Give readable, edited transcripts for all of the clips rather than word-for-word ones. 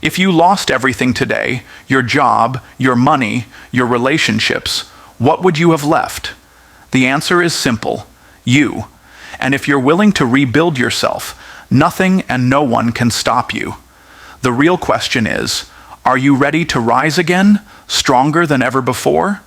If you lost everything today, your job, your money, your relationships, what would you have left? The answer is simple: you. And if you're willing to rebuild yourself, nothing and no one can stop you. The real question is, are you ready to rise again, stronger than ever before?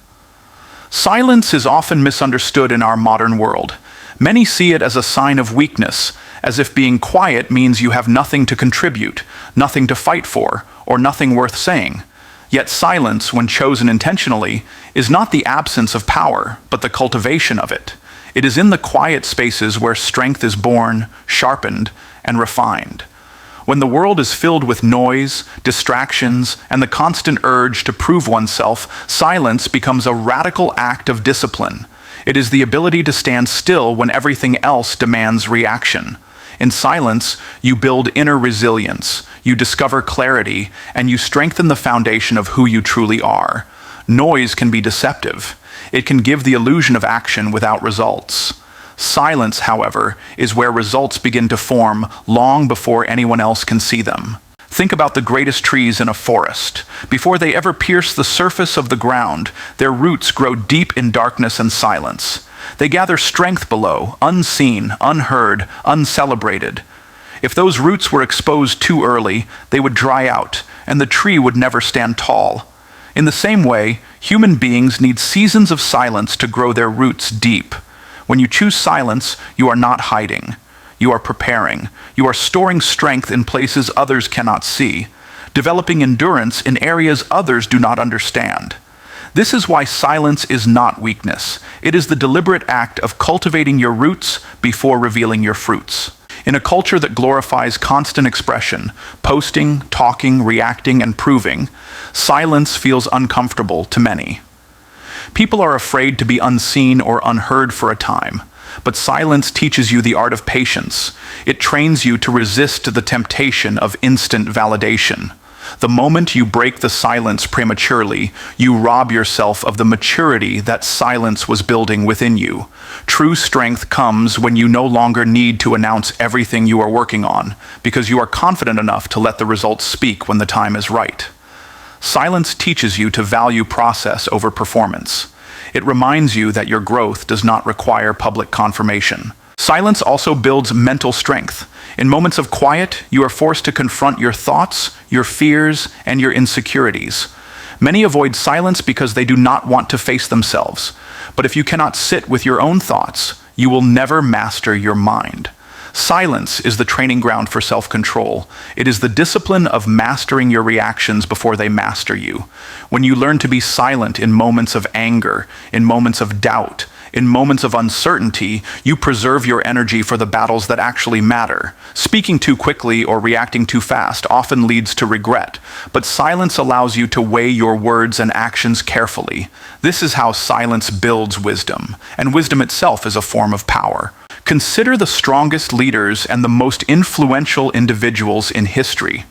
Silence is often misunderstood in our modern world. Many see it as a sign of weakness, as if being quiet means you have nothing to contribute, nothing to fight for, or nothing worth saying. Yet silence, when chosen intentionally, is not the absence of power, but the cultivation of it. It is in the quiet spaces where strength is born, sharpened, and refined. When the world is filled with noise, distractions, and the constant urge to prove oneself, silence becomes a radical act of discipline. It is the ability to stand still when everything else demands reaction. In silence, you build inner resilience, you discover clarity, and you strengthen the foundation of who you truly are. Noise can be deceptive. It can give the illusion of action without results. Silence, however, is where results begin to form long before anyone else can see them. Think about the greatest trees in a forest. Before they ever pierce the surface of the ground, their roots grow deep in darkness and silence. They gather strength below, unseen, unheard, uncelebrated. If those roots were exposed too early, they would dry out, and the tree would never stand tall. In the same way, human beings need seasons of silence to grow their roots deep. When you choose silence, you are not hiding. You are preparing. You are storing strength in places others cannot see, developing endurance in areas others do not understand. This is why silence is not weakness. It is the deliberate act of cultivating your roots before revealing your fruits. In a culture that glorifies constant expression, posting, talking, reacting, and proving, silence feels uncomfortable to many. People are afraid to be unseen or unheard for a time, but silence teaches you the art of patience. It trains you to resist the temptation of instant validation. The moment you break the silence prematurely, you rob yourself of the maturity that silence was building within you. True strength comes when you no longer need to announce everything you are working on, because you are confident enough to let the results speak when the time is right. Silence teaches you to value process over performance. It reminds you that your growth does not require public confirmation. Silence also builds mental strength. In moments of quiet, you are forced to confront your thoughts, your fears, and your insecurities. Many avoid silence because they do not want to face themselves. But if you cannot sit with your own thoughts, you will never master your mind. Silence is the training ground for self-control. It is the discipline of mastering your reactions before they master you. When you learn to be silent in moments of anger, in moments of doubt, in moments of uncertainty, you preserve your energy for the battles that actually matter. Speaking too quickly or reacting too fast often leads to regret, but silence allows you to weigh your words and actions carefully. This is how silence builds wisdom, and wisdom itself is a form of power. Consider the strongest leaders and the most influential individuals in history.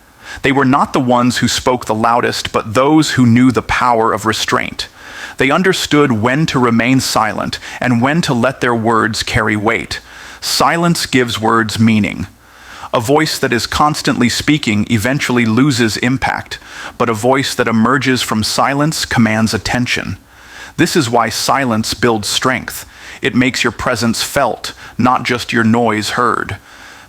They were not the ones who spoke the loudest, but those who knew the power of restraint. They understood when to remain silent and when to let their words carry weight. Silence gives words meaning. A voice that is constantly speaking eventually loses impact, but a voice that emerges from silence commands attention. This is why silence builds strength. It makes your presence felt, not just your noise heard.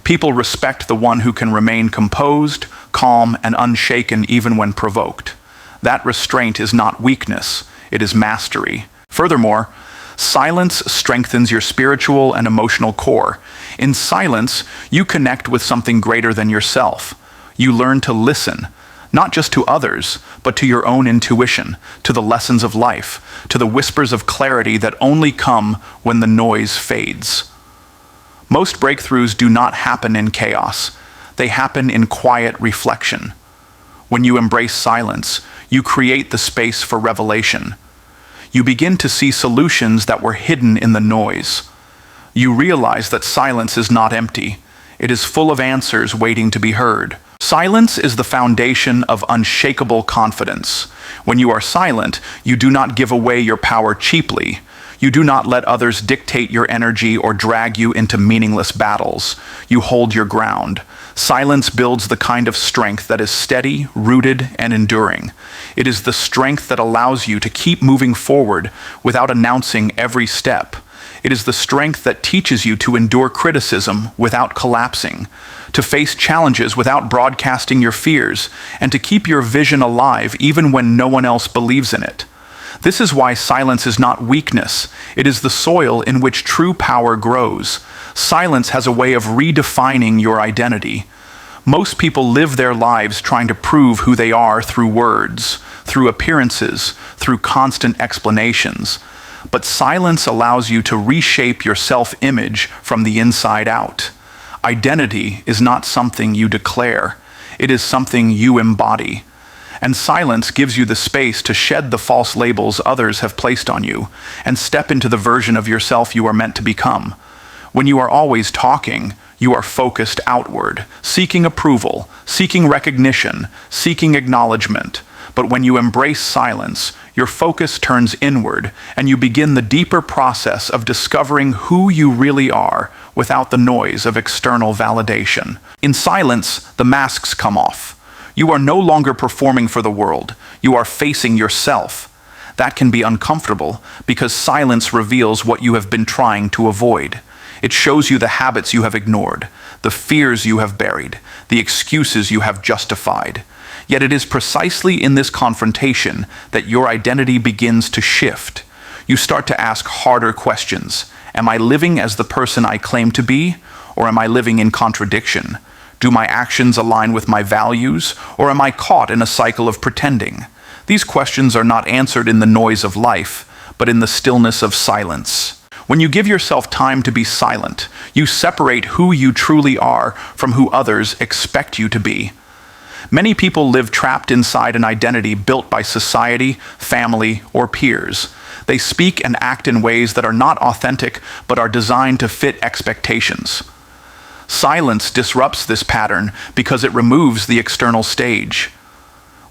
People respect the one who can remain composed, calm, and unshaken even when provoked. That restraint is not weakness, it is mastery. Furthermore, silence strengthens your spiritual and emotional core. In silence, you connect with something greater than yourself. You learn to listen, not just to others, but to your own intuition, to the lessons of life, to the whispers of clarity that only come when the noise fades. Most breakthroughs do not happen in chaos. They happen in quiet reflection. When you embrace silence, you create the space for revelation. You begin to see solutions that were hidden in the noise. You realize that silence is not empty. It is full of answers waiting to be heard. Silence is the foundation of unshakable confidence. When you are silent, you do not give away your power cheaply. You do not let others dictate your energy or drag you into meaningless battles. You hold your ground. Silence builds the kind of strength that is steady, rooted, and enduring. It is the strength that allows you to keep moving forward without announcing every step. It is the strength that teaches you to endure criticism without collapsing, to face challenges without broadcasting your fears, and to keep your vision alive even when no one else believes in it. This is why silence is not weakness. It is the soil in which true power grows. Silence has a way of redefining your identity. Most people live their lives trying to prove who they are through words, through appearances, through constant explanations. But silence allows you to reshape your self-image from the inside out. Identity is not something you declare. It is something you embody. And silence gives you the space to shed the false labels others have placed on you and step into the version of yourself you are meant to become. When you are always talking, you are focused outward, seeking approval, seeking recognition, seeking acknowledgement. But when you embrace silence, your focus turns inward, and you begin the deeper process of discovering who you really are without the noise of external validation. In silence, the masks come off. You are no longer performing for the world. You are facing yourself. That can be uncomfortable because silence reveals what you have been trying to avoid. It shows you the habits you have ignored, the fears you have buried, the excuses you have justified. Yet it is precisely in this confrontation that your identity begins to shift. You start to ask harder questions. Am I living as the person I claim to be, or am I living in contradiction? Do my actions align with my values, or am I caught in a cycle of pretending? These questions are not answered in the noise of life, but in the stillness of silence. When you give yourself time to be silent, you separate who you truly are from who others expect you to be. Many people live trapped inside an identity built by society, family, or peers. They speak and act in ways that are not authentic, but are designed to fit expectations. Silence disrupts this pattern because it removes the external stage.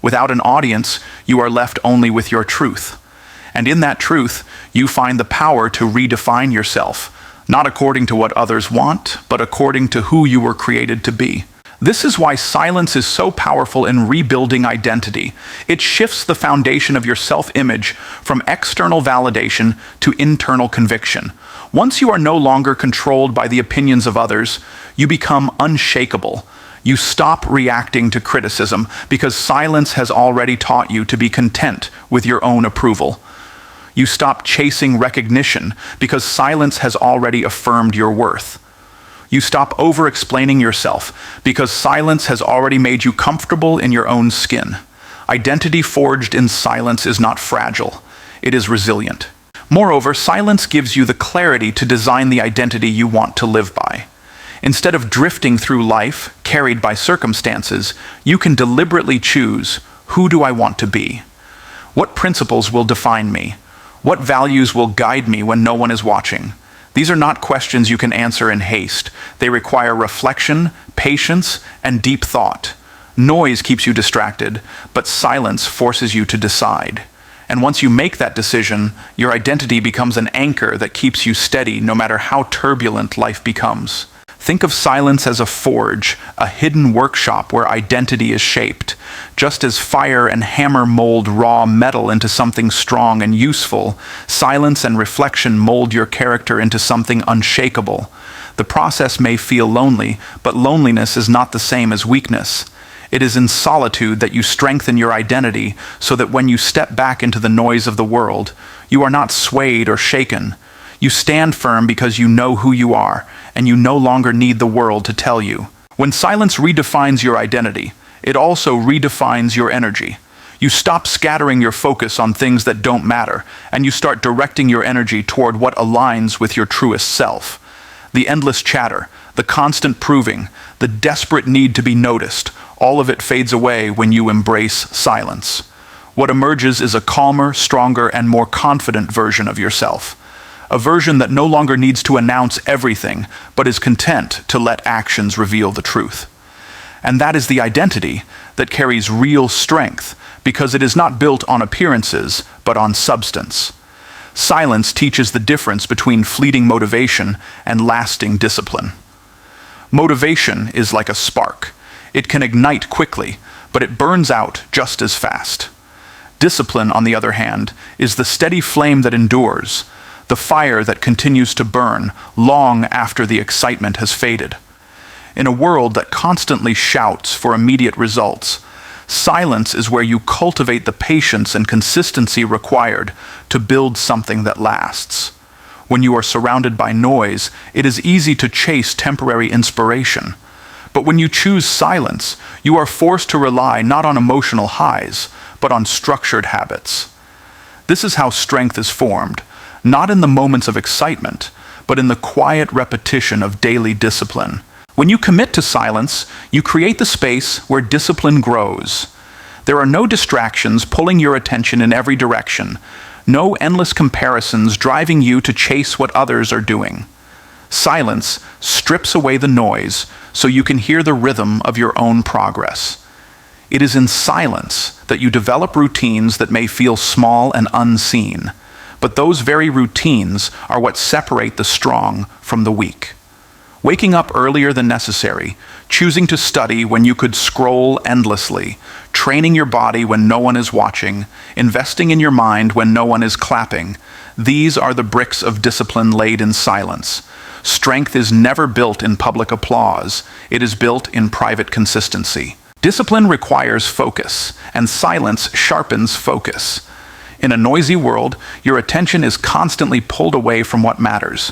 Without an audience, you are left only with your truth. And in that truth, you find the power to redefine yourself, not according to what others want, but according to who you were created to be. This is why silence is so powerful in rebuilding identity. It shifts the foundation of your self-image from external validation to internal conviction. Once you are no longer controlled by the opinions of others, you become unshakable. You stop reacting to criticism because silence has already taught you to be content with your own approval. You stop chasing recognition because silence has already affirmed your worth. You stop over-explaining yourself because silence has already made you comfortable in your own skin. Identity forged in silence is not fragile. It is resilient. Moreover, silence gives you the clarity to design the identity you want to live by. Instead of drifting through life, carried by circumstances, you can deliberately choose, who do I want to be? What principles will define me? What values will guide me when no one is watching? These are not questions you can answer in haste. They require reflection, patience, and deep thought. Noise keeps you distracted, but silence forces you to decide. And once you make that decision, your identity becomes an anchor that keeps you steady no matter how turbulent life becomes. Think of silence as a forge, a hidden workshop where identity is shaped. Just as fire and hammer mold raw metal into something strong and useful, silence and reflection mold your character into something unshakable. The process may feel lonely, but loneliness is not the same as weakness. It is in solitude that you strengthen your identity so that when you step back into the noise of the world, you are not swayed or shaken. You stand firm because you know who you are, and you no longer need the world to tell you. When silence redefines your identity, it also redefines your energy. You stop scattering your focus on things that don't matter, and you start directing your energy toward what aligns with your truest self. The endless chatter, the constant proving, the desperate need to be noticed, all of it fades away when you embrace silence. What emerges is a calmer, stronger, and more confident version of yourself. A version that no longer needs to announce everything, but is content to let actions reveal the truth. And that is the identity that carries real strength, because it is not built on appearances, but on substance. Silence teaches the difference between fleeting motivation and lasting discipline. Motivation is like a spark. It can ignite quickly, but it burns out just as fast. Discipline, on the other hand, is the steady flame that endures, the fire that continues to burn long after the excitement has faded. In a world that constantly shouts for immediate results, silence is where you cultivate the patience and consistency required to build something that lasts. When you are surrounded by noise, it is easy to chase temporary inspiration. But when you choose silence, you are forced to rely not on emotional highs, but on structured habits. This is how strength is formed, not in the moments of excitement, but in the quiet repetition of daily discipline. When you commit to silence, you create the space where discipline grows. There are no distractions pulling your attention in every direction, no endless comparisons driving you to chase what others are doing. Silence strips away the noise so you can hear the rhythm of your own progress. It is in silence that you develop routines that may feel small and unseen, but those very routines are what separate the strong from the weak. Waking up earlier than necessary, choosing to study when you could scroll endlessly, training your body when no one is watching, investing in your mind when no one is clapping, these are the bricks of discipline laid in silence. Strength is never built in public applause, it is built in private consistency. Discipline requires focus, and silence sharpens focus. In a noisy world, your attention is constantly pulled away from what matters.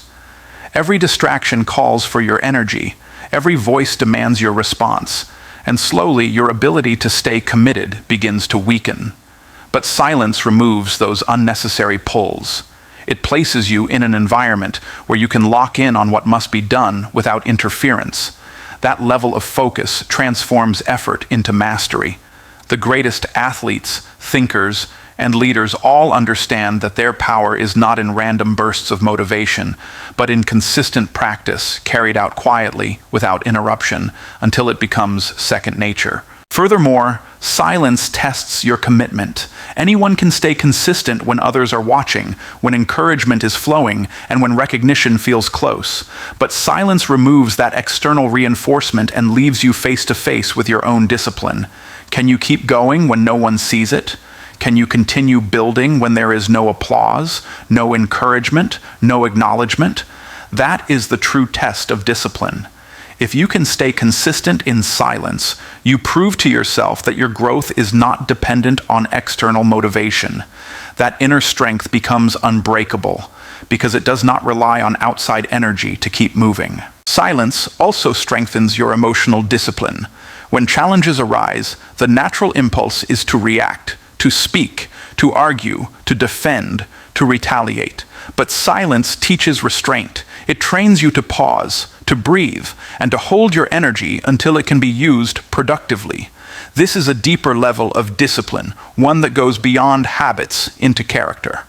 Every distraction calls for your energy, every voice demands your response, and slowly your ability to stay committed begins to weaken. But silence removes those unnecessary pulls. It places you in an environment where you can lock in on what must be done without interference. That level of focus transforms effort into mastery. The greatest athletes, thinkers, and leaders all understand that their power is not in random bursts of motivation, but in consistent practice carried out quietly, without interruption, until it becomes second nature. Furthermore, silence tests your commitment. Anyone can stay consistent when others are watching, when encouragement is flowing, and when recognition feels close. But silence removes that external reinforcement and leaves you face to face with your own discipline. Can you keep going when no one sees it? Can you continue building when there is no applause, no encouragement, no acknowledgement? That is the true test of discipline. If you can stay consistent in silence, you prove to yourself that your growth is not dependent on external motivation. That inner strength becomes unbreakable because it does not rely on outside energy to keep moving. Silence also strengthens your emotional discipline. When challenges arise, the natural impulse is to react, to speak, to argue, to defend, to retaliate. But silence teaches restraint. It trains you to pause, to breathe, and to hold your energy until it can be used productively. This is a deeper level of discipline, one that goes beyond habits into character.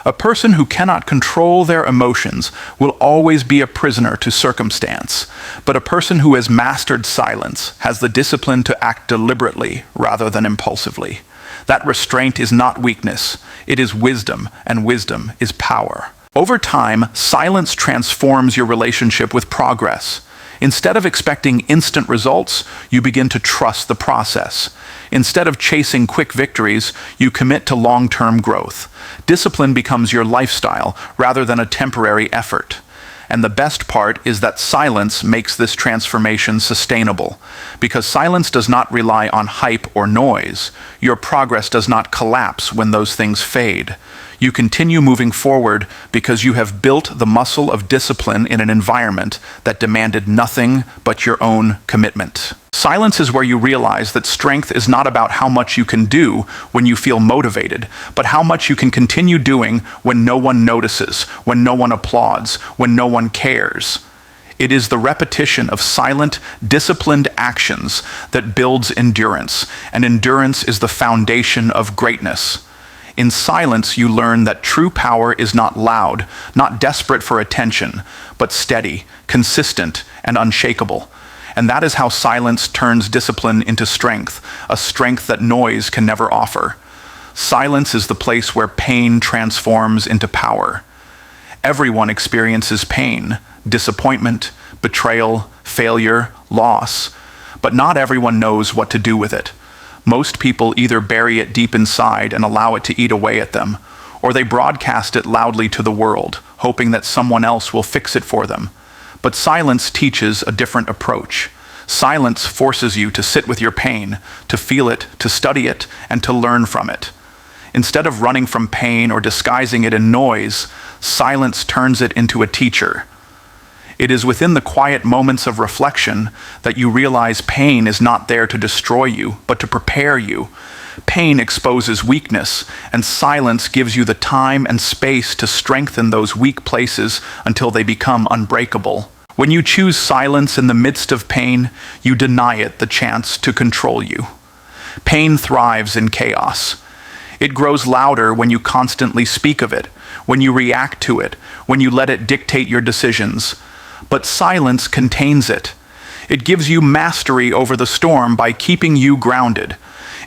A person who cannot control their emotions will always be a prisoner to circumstance, but a person who has mastered silence has the discipline to act deliberately rather than impulsively. That restraint is not weakness, it is wisdom, and wisdom is power. Over time, silence transforms your relationship with progress. Instead of expecting instant results, you begin to trust the process. Instead of chasing quick victories, you commit to long-term growth. Discipline becomes your lifestyle rather than a temporary effort. And the best part is that silence makes this transformation sustainable. Because silence does not rely on hype or noise, your progress does not collapse when those things fade. You continue moving forward because you have built the muscle of discipline in an environment that demanded nothing but your own commitment. Silence is where you realize that strength is not about how much you can do when you feel motivated, but how much you can continue doing when no one notices, when no one applauds, when no one cares. It is the repetition of silent, disciplined actions that builds endurance, and endurance is the foundation of greatness. In silence, you learn that true power is not loud, not desperate for attention, but steady, consistent, and unshakable. And that is how silence turns discipline into strength, a strength that noise can never offer. Silence is the place where pain transforms into power. Everyone experiences pain, disappointment, betrayal, failure, loss. But not everyone knows what to do with it. Most people either bury it deep inside and allow it to eat away at them, or they broadcast it loudly to the world, hoping that someone else will fix it for them. But silence teaches a different approach. Silence forces you to sit with your pain, to feel it, to study it, and to learn from it. Instead of running from pain or disguising it in noise, silence turns it into a teacher. It is within the quiet moments of reflection that you realize pain is not there to destroy you, but to prepare you. Pain exposes weakness, and silence gives you the time and space to strengthen those weak places until they become unbreakable. When you choose silence in the midst of pain, you deny it the chance to control you. Pain thrives in chaos. It grows louder when you constantly speak of it, when you react to it, when you let it dictate your decisions. But silence contains it. It gives you mastery over the storm by keeping you grounded.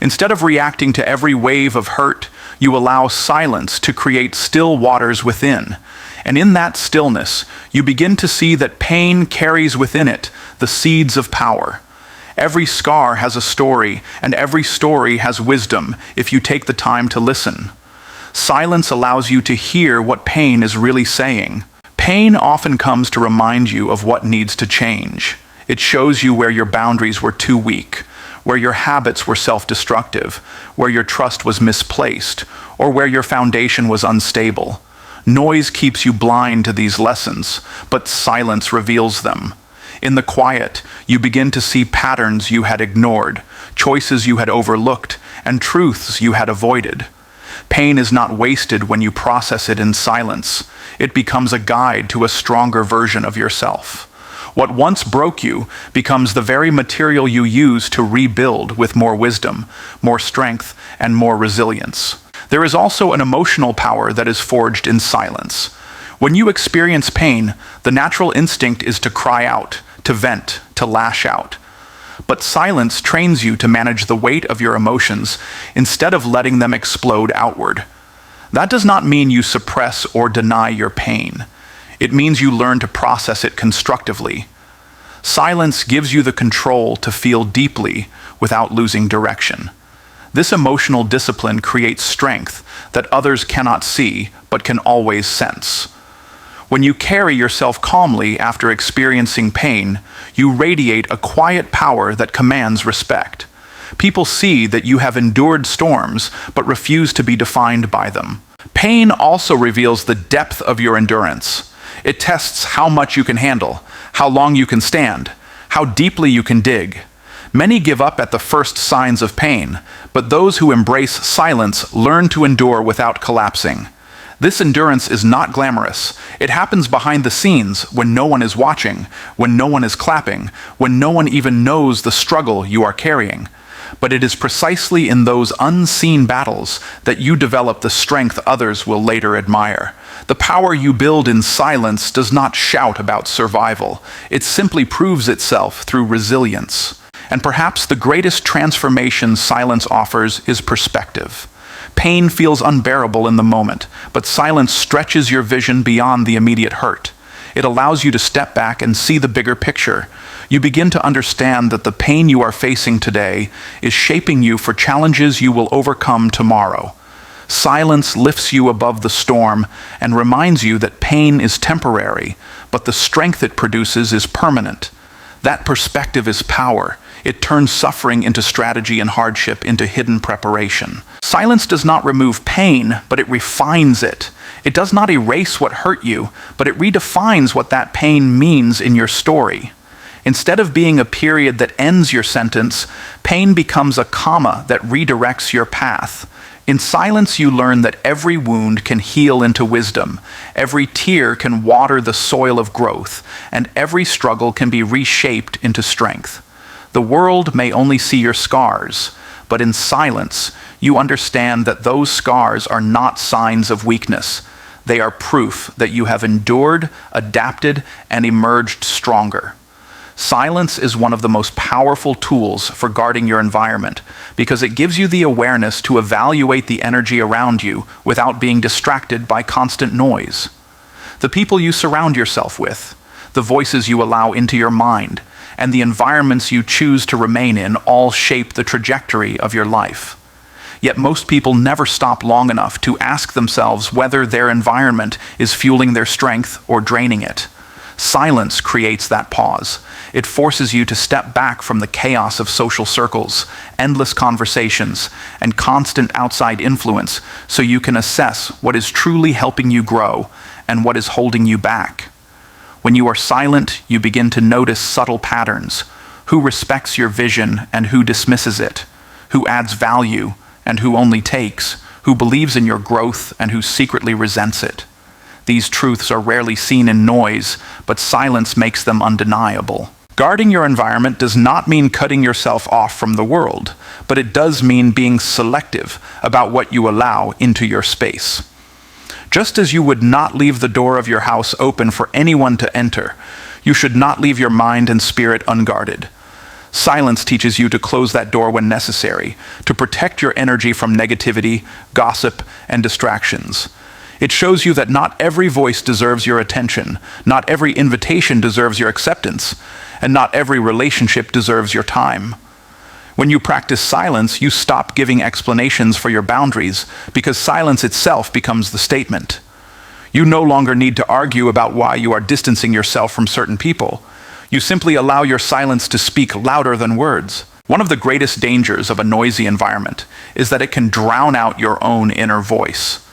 Instead of reacting to every wave of hurt, you allow silence to create still waters within. And in that stillness, you begin to see that pain carries within it the seeds of power. Every scar has a story, and every story has wisdom if you take the time to listen. Silence allows you to hear what pain is really saying. Pain often comes to remind you of what needs to change. It shows you where your boundaries were too weak, where your habits were self-destructive, where your trust was misplaced, or where your foundation was unstable. Noise keeps you blind to these lessons, but silence reveals them. In the quiet, you begin to see patterns you had ignored, choices you had overlooked, and truths you had avoided. Pain is not wasted when you process it in silence. It becomes a guide to a stronger version of yourself. What once broke you becomes the very material you use to rebuild with more wisdom, more strength, and more resilience. There is also an emotional power that is forged in silence. When you experience pain, the natural instinct is to cry out, to vent, to lash out. But silence trains you to manage the weight of your emotions instead of letting them explode outward. That does not mean you suppress or deny your pain. It means you learn to process it constructively. Silence gives you the control to feel deeply without losing direction. This emotional discipline creates strength that others cannot see but can always sense. When you carry yourself calmly after experiencing pain, you radiate a quiet power that commands respect. People see that you have endured storms but refuse to be defined by them. Pain also reveals the depth of your endurance. It tests how much you can handle, how long you can stand, how deeply you can dig. Many give up at the first signs of pain, but those who embrace silence learn to endure without collapsing. This endurance is not glamorous. It happens behind the scenes when no one is watching, when no one is clapping, when no one even knows the struggle you are carrying. But it is precisely in those unseen battles that you develop the strength others will later admire. The power you build in silence does not shout about survival. It simply proves itself through resilience. And perhaps the greatest transformation silence offers is perspective. Pain feels unbearable in the moment, but silence stretches your vision beyond the immediate hurt. It allows you to step back and see the bigger picture. You begin to understand that the pain you are facing today is shaping you for challenges you will overcome tomorrow. Silence lifts you above the storm and reminds you that pain is temporary, but the strength it produces is permanent. That perspective is power. It turns suffering into strategy and hardship into hidden preparation. Silence does not remove pain, but it refines it. It does not erase what hurt you, but it redefines what that pain means in your story. Instead of being a period that ends your sentence, pain becomes a comma that redirects your path. In silence, you learn that every wound can heal into wisdom, every tear can water the soil of growth, and every struggle can be reshaped into strength. The world may only see your scars, but in silence, you understand that those scars are not signs of weakness. They are proof that you have endured, adapted, and emerged stronger. Silence is one of the most powerful tools for guarding your environment because it gives you the awareness to evaluate the energy around you without being distracted by constant noise. The people you surround yourself with, the voices you allow into your mind, and the environments you choose to remain in all shape the trajectory of your life. Yet most people never stop long enough to ask themselves whether their environment is fueling their strength or draining it. Silence creates that pause. It forces you to step back from the chaos of social circles, endless conversations, and constant outside influence so you can assess what is truly helping you grow and what is holding you back. When you are silent, you begin to notice subtle patterns: who respects your vision and who dismisses it, who adds value and who only takes, who believes in your growth and who secretly resents it. These truths are rarely seen in noise, but silence makes them undeniable. Guarding your environment does not mean cutting yourself off from the world, but it does mean being selective about what you allow into your space. Just as you would not leave the door of your house open for anyone to enter, you should not leave your mind and spirit unguarded. Silence teaches you to close that door when necessary, to protect your energy from negativity, gossip, and distractions. It shows you that not every voice deserves your attention, not every invitation deserves your acceptance, and not every relationship deserves your time. When you practice silence, you stop giving explanations for your boundaries, because silence itself becomes the statement. You no longer need to argue about why you are distancing yourself from certain people. You simply allow your silence to speak louder than words. One of the greatest dangers of a noisy environment is that it can drown out your own inner voice.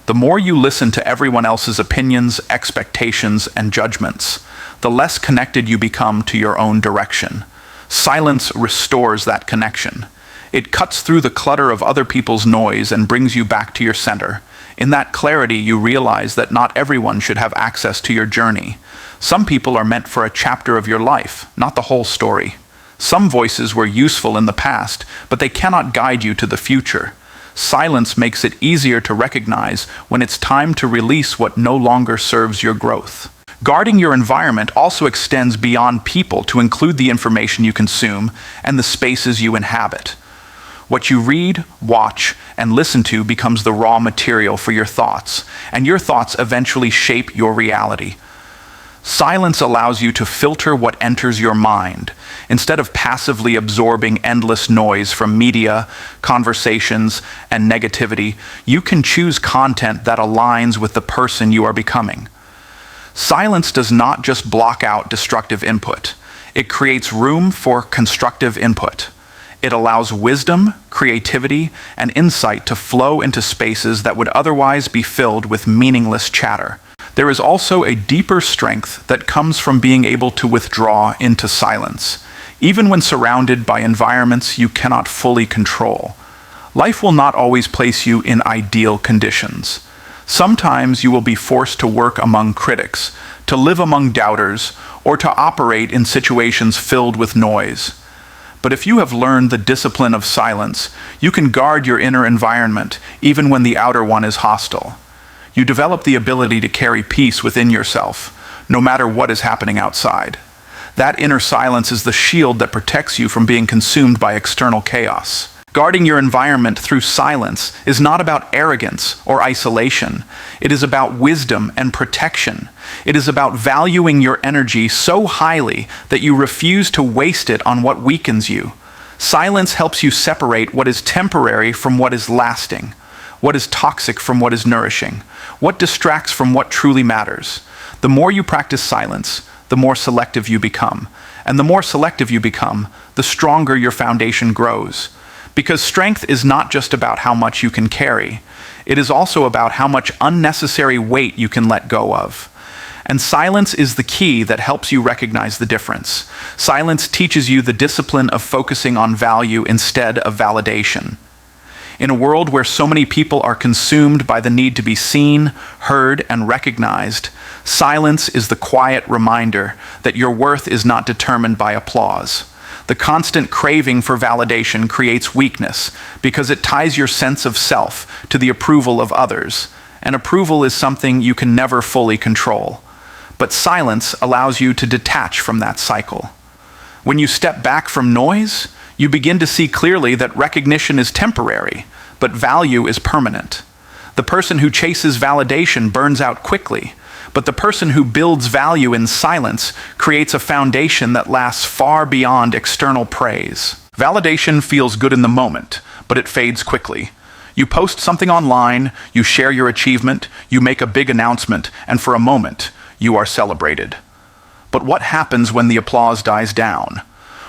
The more you listen to everyone else's opinions, expectations, and judgments, the less connected you become to your own direction. Silence restores that connection. It cuts through the clutter of other people's noise and brings you back to your center. In that clarity, you realize that not everyone should have access to your journey. Some people are meant for a chapter of your life, not the whole story. Some voices were useful in the past, but they cannot guide you to the future. Silence makes it easier to recognize when it's time to release what no longer serves your growth. Guarding your environment also extends beyond people to include the information you consume and the spaces you inhabit. What you read, watch, and listen to becomes the raw material for your thoughts, and your thoughts eventually shape your reality. Silence allows you to filter what enters your mind. Instead of passively absorbing endless noise from media, conversations, and negativity, you can choose content that aligns with the person you are becoming. Silence does not just block out destructive input. It creates room for constructive input. It allows wisdom, creativity, and insight to flow into spaces that would otherwise be filled with meaningless chatter. There is also a deeper strength that comes from being able to withdraw into silence, even when surrounded by environments you cannot fully control. Life will not always place you in ideal conditions. Sometimes you will be forced to work among critics, to live among doubters, or to operate in situations filled with noise. But if you have learned the discipline of silence, you can guard your inner environment even when the outer one is hostile. You develop the ability to carry peace within yourself, no matter what is happening outside. That inner silence is the shield that protects you from being consumed by external chaos. Guarding your environment through silence is not about arrogance or isolation. It is about wisdom and protection. It is about valuing your energy so highly that you refuse to waste it on what weakens you. Silence helps you separate what is temporary from what is lasting, what is toxic from what is nourishing, what distracts from what truly matters. The more you practice silence, the more selective you become. And the more selective you become, the stronger your foundation grows. Because strength is not just about how much you can carry. It is also about how much unnecessary weight you can let go of. And silence is the key that helps you recognize the difference. Silence teaches you the discipline of focusing on value instead of validation. In a world where so many people are consumed by the need to be seen, heard, and recognized, silence is the quiet reminder that your worth is not determined by applause. The constant craving for validation creates weakness because it ties your sense of self to the approval of others, and approval is something you can never fully control. But silence allows you to detach from that cycle. When you step back from noise, you begin to see clearly that recognition is temporary, but value is permanent. The person who chases validation burns out quickly, But the person who builds value in silence creates a foundation that lasts far beyond external praise. Validation feels good in the moment, but it fades quickly. You post something online, you share your achievement, you make a big announcement, and for a moment, you are celebrated. But what happens when the applause dies down?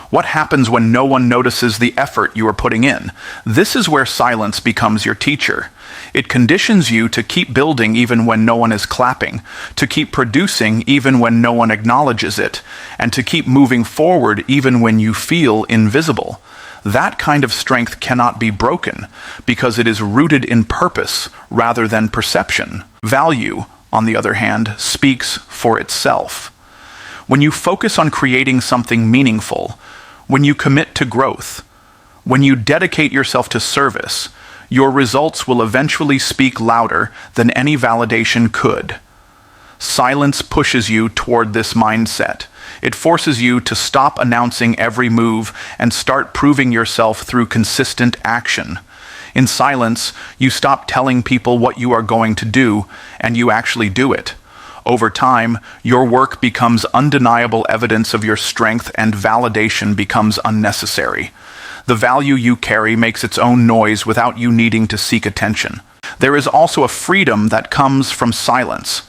What happens when no one notices the effort you are putting in? This is where silence becomes your teacher. It conditions you to keep building even when no one is clapping, to keep producing even when no one acknowledges it, and to keep moving forward even when you feel invisible. That kind of strength cannot be broken because it is rooted in purpose rather than perception. Value, on the other hand, speaks for itself. When you focus on creating something meaningful, when you commit to growth, when you dedicate yourself to service, your results will eventually speak louder than any validation could. Silence pushes you toward this mindset. It forces you to stop announcing every move and start proving yourself through consistent action. In silence, you stop telling people what you are going to do, and you actually do it. Over time, your work becomes undeniable evidence of your strength, and validation becomes unnecessary. The value you carry makes its own noise without you needing to seek attention. There is also a freedom that comes from silence.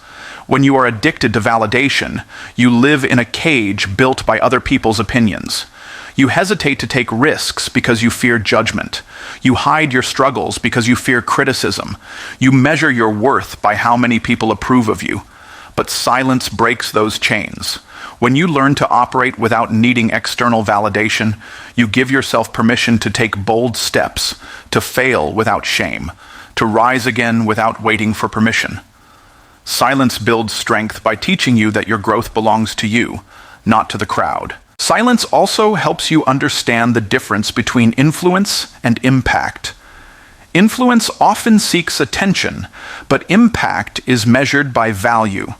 When you are addicted to validation, you live in a cage built by other people's opinions. You hesitate to take risks because you fear judgment. You hide your struggles because you fear criticism. You measure your worth by how many people approve of you. But silence breaks those chains. When you learn to operate without needing external validation, you give yourself permission to take bold steps, to fail without shame, to rise again without waiting for permission. Silence builds strength by teaching you that your growth belongs to you, not to the crowd. Silence also helps you understand the difference between influence and impact. Influence often seeks attention, but impact is measured by value.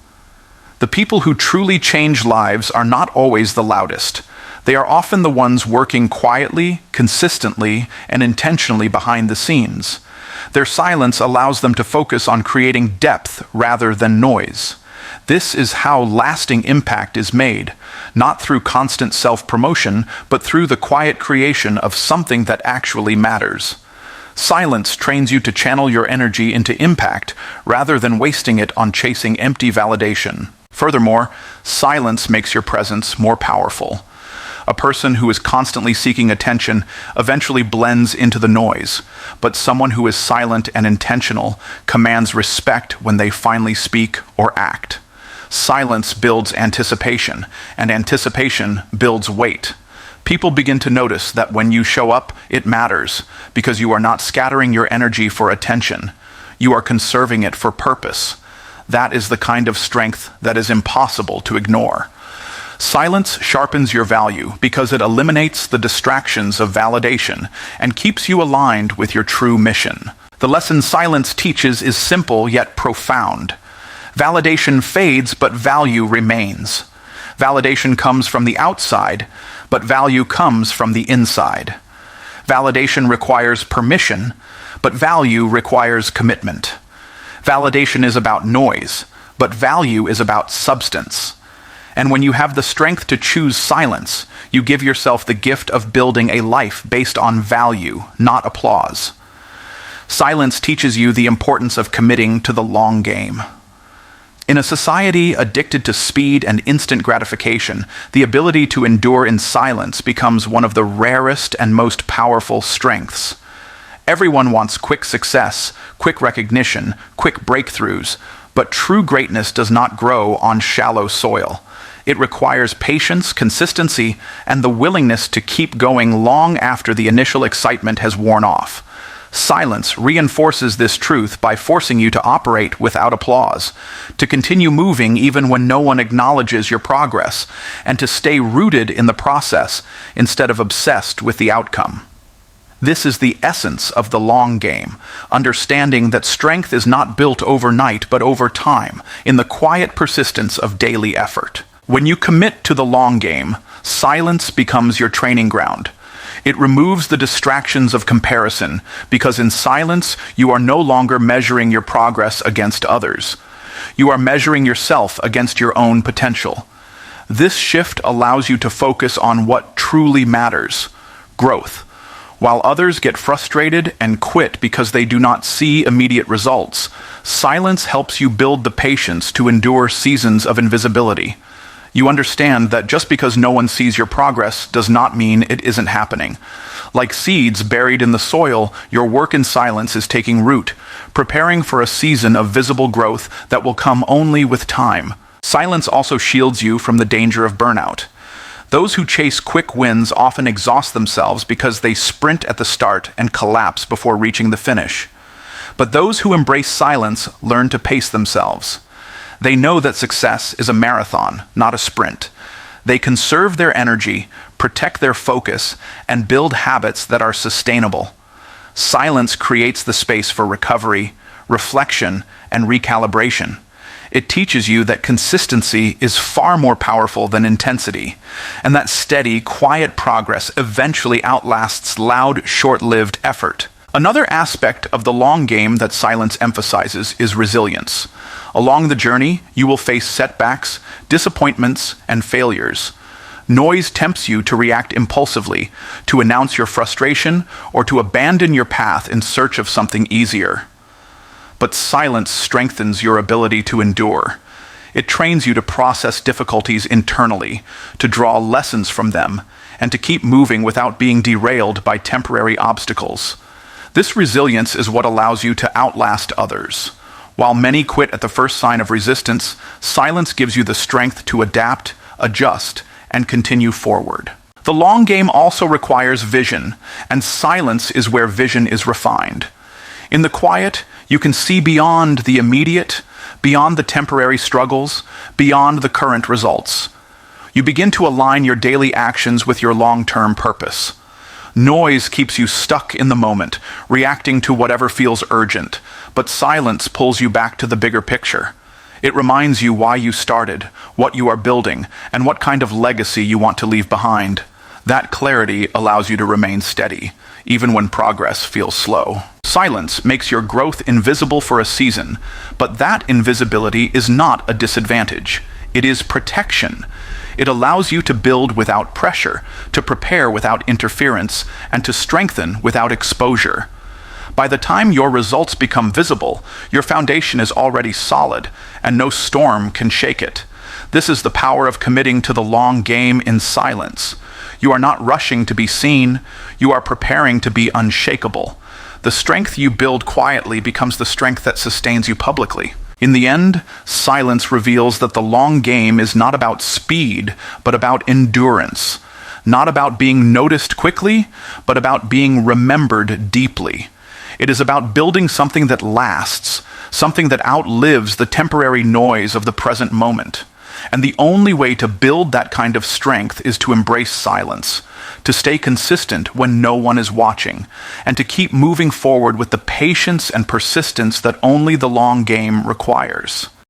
The people who truly change lives are not always the loudest. They are often the ones working quietly, consistently, and intentionally behind the scenes. Their silence allows them to focus on creating depth rather than noise. This is how lasting impact is made, not through constant self-promotion, but through the quiet creation of something that actually matters. Silence trains you to channel your energy into impact rather than wasting it on chasing empty validation. Furthermore, silence makes your presence more powerful. A person who is constantly seeking attention eventually blends into the noise, but someone who is silent and intentional commands respect when they finally speak or act. Silence builds anticipation, and anticipation builds weight. People begin to notice that when you show up, it matters, because you are not scattering your energy for attention. You are conserving it for purpose. That is the kind of strength that is impossible to ignore. Silence sharpens your value because it eliminates the distractions of validation and keeps you aligned with your true mission. The lesson silence teaches is simple yet profound. Validation fades, but value remains. Validation comes from the outside, but value comes from the inside. Validation requires permission, but value requires commitment. Validation is about noise, but value is about substance. And when you have the strength to choose silence, you give yourself the gift of building a life based on value, not applause. Silence teaches you the importance of committing to the long game. In a society addicted to speed and instant gratification, the ability to endure in silence becomes one of the rarest and most powerful strengths. Everyone wants quick success, quick recognition, quick breakthroughs, but true greatness does not grow on shallow soil. It requires patience, consistency, and the willingness to keep going long after the initial excitement has worn off. Silence reinforces this truth by forcing you to operate without applause, to continue moving even when no one acknowledges your progress, and to stay rooted in the process instead of obsessed with the outcome. This is the essence of the long game, understanding that strength is not built overnight but over time, in the quiet persistence of daily effort. When you commit to the long game, silence becomes your training ground. It removes the distractions of comparison, because in silence you are no longer measuring your progress against others. You are measuring yourself against your own potential. This shift allows you to focus on what truly matters: growth. While others get frustrated and quit because they do not see immediate results, silence helps you build the patience to endure seasons of invisibility. You understand that just because no one sees your progress does not mean it isn't happening. Like seeds buried in the soil, your work in silence is taking root, preparing for a season of visible growth that will come only with time. Silence also shields you from the danger of burnout. Those who chase quick wins often exhaust themselves because they sprint at the start and collapse before reaching the finish. But those who embrace silence learn to pace themselves. They know that success is a marathon, not a sprint. They conserve their energy, protect their focus, and build habits that are sustainable. Silence creates the space for recovery, reflection, and recalibration. It teaches you that consistency is far more powerful than intensity, and that steady, quiet progress eventually outlasts loud, short-lived effort. Another aspect of the long game that silence emphasizes is resilience. Along the journey, you will face setbacks, disappointments, and failures. Noise tempts you to react impulsively, to announce your frustration, or to abandon your path in search of something easier. But silence strengthens your ability to endure. It trains you to process difficulties internally, to draw lessons from them, and to keep moving without being derailed by temporary obstacles. This resilience is what allows you to outlast others. While many quit at the first sign of resistance, silence gives you the strength to adapt, adjust, and continue forward. The long game also requires vision, and silence is where vision is refined. In the quiet, you can see beyond the immediate, beyond the temporary struggles, beyond the current results. You begin to align your daily actions with your long-term purpose. Noise keeps you stuck in the moment, reacting to whatever feels urgent, but silence pulls you back to the bigger picture. It reminds you why you started, what you are building, and what kind of legacy you want to leave behind. That clarity allows you to remain steady, even when progress feels slow. Silence makes your growth invisible for a season, but that invisibility is not a disadvantage. It is protection. It allows you to build without pressure, to prepare without interference, and to strengthen without exposure. By the time your results become visible, your foundation is already solid, and no storm can shake it. This is the power of committing to the long game in silence. You are not rushing to be seen, you are preparing to be unshakable. The strength you build quietly becomes the strength that sustains you publicly. In the end, silence reveals that the long game is not about speed, but about endurance. Not about being noticed quickly, but about being remembered deeply. It is about building something that lasts, something that outlives the temporary noise of the present moment. And the only way to build that kind of strength is to embrace silence, to stay consistent when no one is watching, and to keep moving forward with the patience and persistence that only the long game requires.